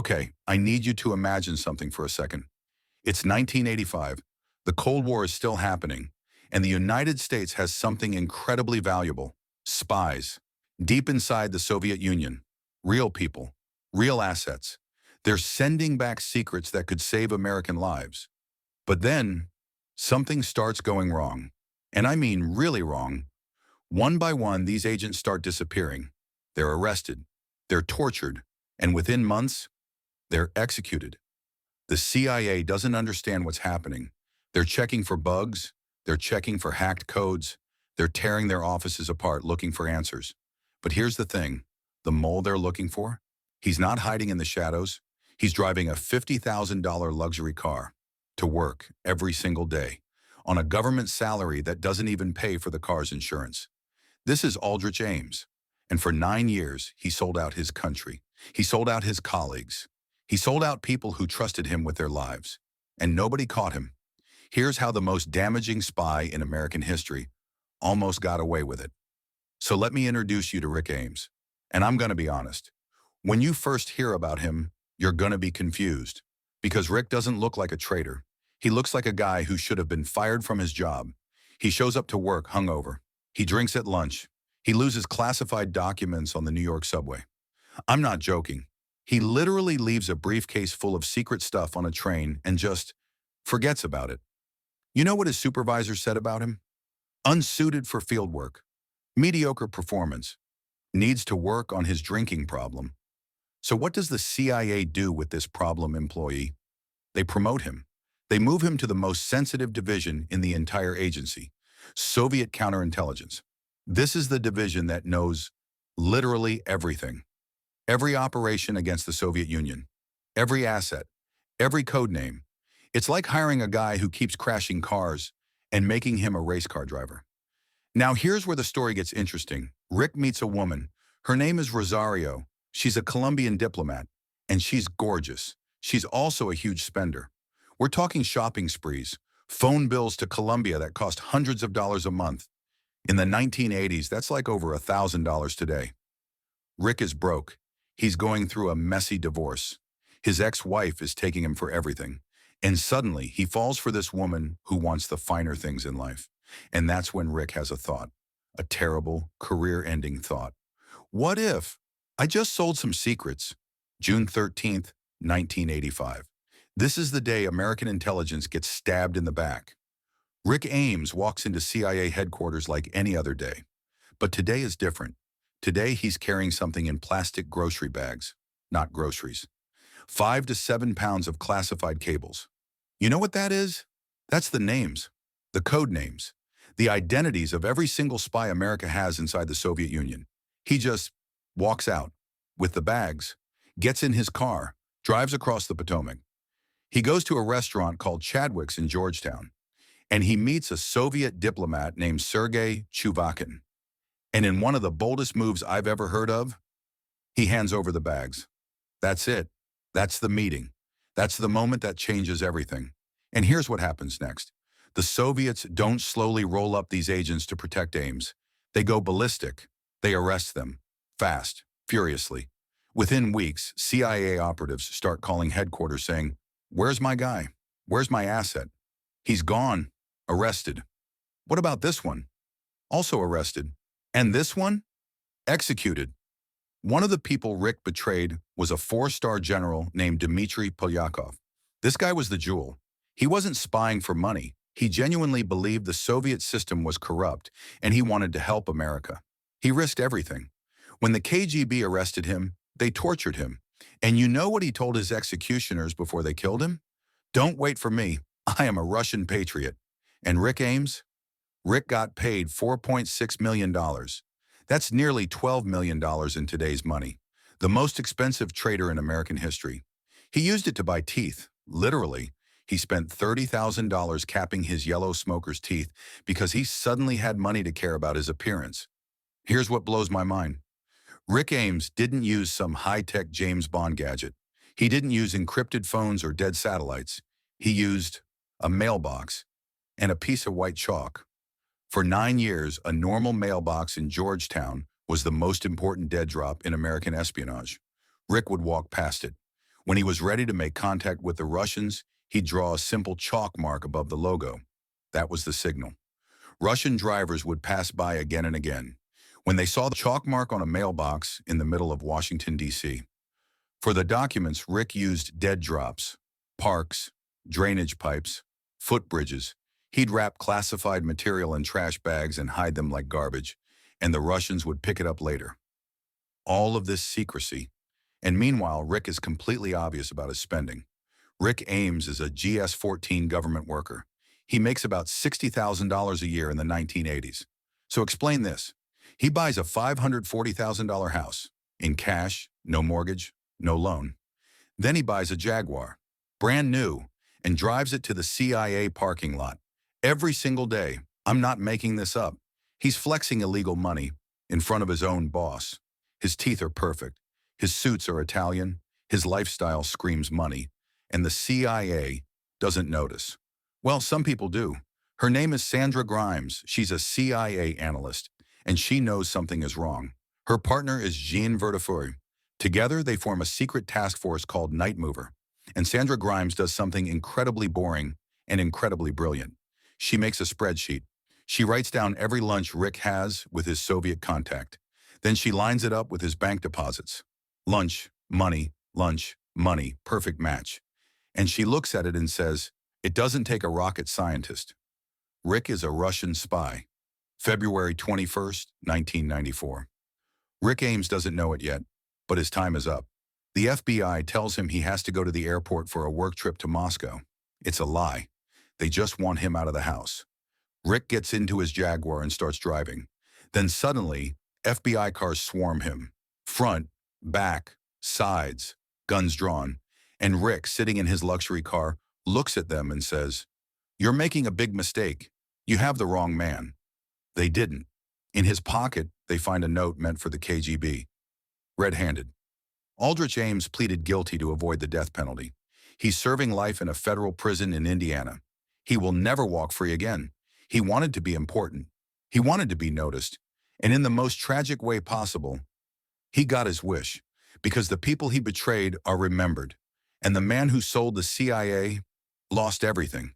Okay, I need you to imagine something for a second. It's 1985. The Cold War is still happening, and the United States has something incredibly valuable: spies. Deep inside the Soviet Union, real people, real assets. They're sending back secrets that could save American lives. But then, something starts going wrong. And I mean really wrong. One by one, these agents start disappearing. They're arrested, they're tortured, and within months, they're executed. The CIA doesn't understand what's happening. They're checking for bugs, they're checking for hacked codes, they're tearing their offices apart looking for answers. But here's the thing, the mole they're looking for, he's not hiding in the shadows. He's driving a $50,000 luxury car to work every single day on a government salary that doesn't even pay for the car's insurance. This is Aldrich Ames, and for 9 years, he sold out his country. He sold out his colleagues. He sold out people who trusted him with their lives, and nobody caught him. Here's how the most damaging spy in American history almost got away with it. So let me introduce you to Rick Ames. And I'm going to be honest. When you first hear about him, you're going to be confused. Because Rick doesn't look like a traitor. He looks like a guy who should have been fired from his job. He shows up to work hungover. He drinks at lunch. He loses classified documents on the New York subway. I'm not joking. He literally leaves a briefcase full of secret stuff on a train and just forgets about it. You know what his supervisor said about him? Unsuited for field work. Mediocre performance. Needs to work on his drinking problem. So what does the CIA do with this problem employee? They promote him. They move him to the most sensitive division in the entire agency, Soviet counterintelligence. This is the division that knows literally everything. Every operation against the Soviet Union, every asset, every code name. It's like hiring a guy who keeps crashing cars and making him a race car driver. Now here's where the story gets interesting. Rick meets a woman. Her name is Rosario. She's a Colombian diplomat, and she's gorgeous. She's also a huge spender. We're talking shopping sprees, phone bills to Colombia that cost hundreds of dollars a month. In the 1980s, that's like over $1,000 today. Rick is broke. He's going through a messy divorce. His ex-wife is taking him for everything. And suddenly, he falls for this woman who wants the finer things in life. And that's when Rick has a thought, a terrible, career-ending thought. What if I just sold some secrets? June 13th, 1985. This is the day American intelligence gets stabbed in the back. Rick Ames walks into CIA headquarters like any other day. But today is different. Today he's carrying something in plastic grocery bags, not groceries. 5 to 7 pounds of classified cables. You know what that is? That's the names, the code names, the identities of every single spy America has inside the Soviet Union. He just walks out with the bags, gets in his car, drives across the Potomac. He goes to a restaurant called Chadwick's in Georgetown, and he meets a Soviet diplomat named Sergei Chuvakin. And in one of the boldest moves I've ever heard of, he hands over the bags. That's it. That's the meeting. That's the moment that changes everything. And here's what happens next. The Soviets don't slowly roll up these agents to protect Ames. They go ballistic. They arrest them. Fast. Furiously. Within weeks, CIA operatives start calling headquarters saying, "Where's my guy? Where's my asset? He's gone. Arrested. What about this one? Also arrested. And this one? Executed." One of the people Rick betrayed was a 4-star general named Dmitri Polyakov. This guy was the jewel. He wasn't spying for money. He genuinely believed the Soviet system was corrupt, and he wanted to help America. He risked everything. When the KGB arrested him, they tortured him. And you know what he told his executioners before they killed him? "Don't wait for me. I am a Russian patriot." And Rick Ames? Rick got paid $4.6 million. That's nearly $12 million in today's money. The most expensive traitor in American history. He used it to buy teeth, literally. He spent $30,000 capping his yellow smoker's teeth because he suddenly had money to care about his appearance. Here's what blows my mind. Rick Ames didn't use some high-tech James Bond gadget. He didn't use encrypted phones or dead satellites. He used a mailbox and a piece of white chalk. For 9 years, a normal mailbox in Georgetown was the most important dead drop in American espionage. Rick would walk past it. When he was ready to make contact with the Russians, he'd draw a simple chalk mark above the logo. That was the signal. Russian drivers would pass by again and again when they saw the chalk mark on a mailbox in the middle of Washington, D.C. For the documents, Rick used dead drops, parks, drainage pipes, footbridges. He'd wrap classified material in trash bags and hide them like garbage, and the Russians would pick it up later. All of this secrecy. And meanwhile, Rick is completely obvious about his spending. Rick Ames is a GS-14 government worker. He makes about $60,000 a year in the 1980s. So explain this. He buys a $540,000 house, in cash, no mortgage, no loan. Then he buys a Jaguar, brand new, and drives it to the CIA parking lot. Every single day. I'm not making this up. He's flexing illegal money in front of his own boss. His teeth are perfect. His suits are Italian. His lifestyle screams money. And the CIA doesn't notice. Well, some people do. Her name is Sandra Grimes. She's a CIA analyst, and she knows something is wrong. Her partner is Jean Vertifuri. Together, they form a secret task force called Night Mover. And Sandra Grimes does something incredibly boring and incredibly brilliant. She makes a spreadsheet. She writes down every lunch Rick has with his Soviet contact. Then she lines it up with his bank deposits. Lunch, money, perfect match. And she looks at it and says, "It doesn't take a rocket scientist." Rick is a Russian spy. February 21st, 1994. Rick Ames doesn't know it yet, but his time is up. The FBI tells him he has to go to the airport for a work trip to Moscow. It's a lie. They just want him out of the house. Rick gets into his Jaguar and starts driving. Then suddenly, FBI cars swarm him. Front, back, sides, guns drawn. And Rick, sitting in his luxury car, looks at them and says, "You're making a big mistake. You have the wrong man." They didn't. In his pocket, they find a note meant for the KGB. Red-handed. Aldrich Ames pleaded guilty to avoid the death penalty. He's serving life in a federal prison in Indiana. He will never walk free again. He wanted to be important. He wanted to be noticed. And in the most tragic way possible, he got his wish, because the people he betrayed are remembered. And the man who sold the CIA lost everything.